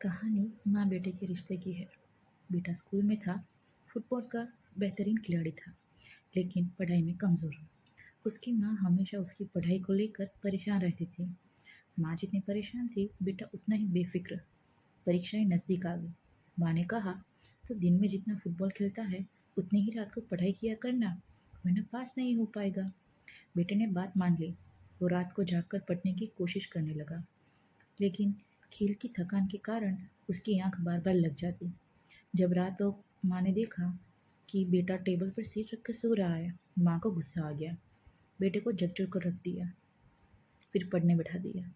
कहानी माँ बेटे के रिश्ते की है। बेटा स्कूल में था, फुटबॉल का बेहतरीन खिलाड़ी था, लेकिन पढ़ाई में कमज़ोर। उसकी माँ हमेशा उसकी पढ़ाई को लेकर परेशान रहती थी। माँ जितनी परेशान थी, बेटा उतना ही बेफिक्र। परीक्षाएं नज़दीक आ गई। माँ ने कहा, तो दिन में जितना फुटबॉल खेलता है उतनी ही रात को पढ़ाई किया करना, वरना पास नहीं हो पाएगा। बेटे ने बात मान ली। वो रात को जागकर पढ़ने की कोशिश करने लगा, लेकिन खेल की थकान के कारण उसकी आंख बार बार लग जाती। जब रात को माँ ने देखा कि बेटा टेबल पर सिर रख कर सो रहा है, माँ को गुस्सा आ गया। बेटे को झकझोर कर रख दिया, फिर पढ़ने बैठा दिया।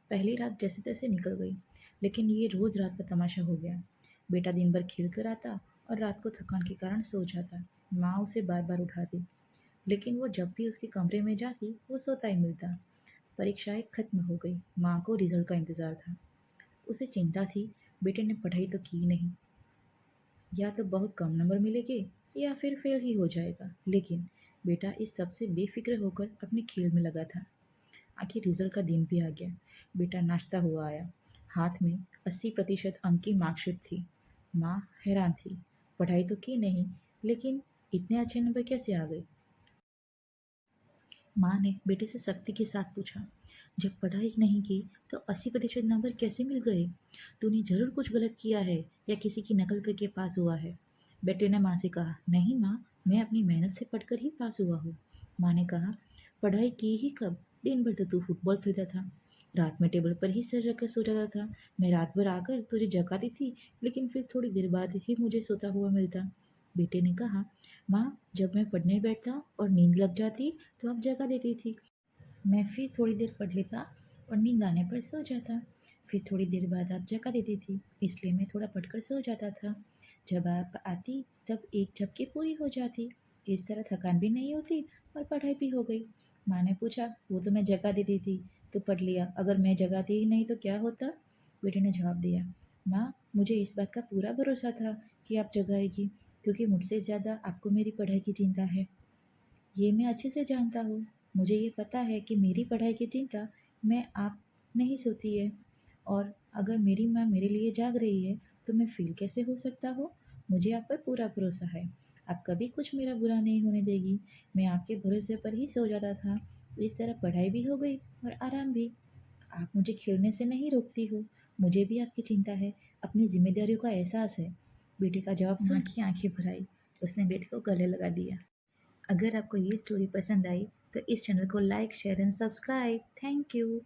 पहली रात जैसे तैसे निकल गई, लेकिन ये रोज़ रात का तमाशा हो गया। बेटा दिन भर खेल कर आता और रात को थकान के कारण सो जाता। माँ उसे बार बार उठाती, लेकिन वो जब भी उसके कमरे में जाती वो सोता ही मिलता। परीक्षाएं खत्म हो गई। माँ को रिजल्ट का इंतज़ार था। उसे चिंता थी, बेटे ने पढ़ाई तो की नहीं, या तो बहुत कम नंबर मिलेंगे या फिर फेल ही हो जाएगा। लेकिन बेटा इस सब से बेफिक्र होकर अपने खेल में लगा था। आखिर रिजल्ट का दिन भी आ गया। बेटा नाश्ता हुआ आया। हाथ में 80% अंक की मार्कशीट थी। माँ हैरान थी। पढ़ाई तो की नहीं, लेकिन इतने अच्छे नंबर कैसे आ गए? माँ ने बेटे से सख्ती के साथ पूछा, जब पढ़ाई नहीं की तो 80% नंबर कैसे मिल गए? तूने जरूर कुछ गलत किया है या किसी की नकल करके पास हुआ है। बेटे ने माँ से कहा, नहीं माँ, मैं अपनी मेहनत से पढ़कर ही पास हुआ हूँ। माँ ने कहा, पढ़ाई की ही कब? दिन भर तो तू फुटबॉल खेलता था, रात में टेबल पर ही सिर रखकर सो जाता था। मैं रात भर आकर तुझे जगाती थी, लेकिन फिर थोड़ी देर बाद ही मुझे सोता हुआ मिलता। बेटे ने कहा, माँ, जब मैं पढ़ने बैठता और नींद लग जाती तो आप जगा देती थी। मैं फिर थोड़ी देर पढ़ लेता और नींद आने पर सो जाता। फिर थोड़ी देर बाद आप जगा देती थी, इसलिए मैं थोड़ा पढ़कर सो जाता था। जब आप आती तब एक झपकी पूरी हो जाती। इस तरह थकान भी नहीं होती और पढ़ाई भी हो गई। माँ ने पूछा, वो तो मैं जगा देती थी तो पढ़ लिया, अगर मैं जगाती ही नहीं तो क्या होता? बेटे ने जवाब दिया, माँ, मुझे इस बात का पूरा भरोसा था कि आप जगाएगी, क्योंकि मुझसे ज़्यादा आपको मेरी पढ़ाई की चिंता है। ये मैं अच्छे से जानता हूँ। मुझे ये पता है कि मेरी पढ़ाई की चिंता मैं आप नहीं सोती है, और अगर मेरी माँ मेरे लिए जाग रही है तो मैं फ़ील कैसे हो सकता हो? मुझे आप पर पूरा भरोसा है। आप कभी कुछ मेरा बुरा नहीं होने देगी। मैं आपके भरोसे पर ही सो जाता था। इस तरह पढ़ाई भी हो गई और आराम भी। आप मुझे खेलने से नहीं रोकती हो। मुझे भी आपकी चिंता है, अपनी जिम्मेदारियों का एहसास है। बेटे का जवाब सुन की आंखें भर आई। उसने बेटे को गले लगा दिया। अगर आपको ये स्टोरी पसंद आई तो इस चैनल को like, share and subscribe. Thank you.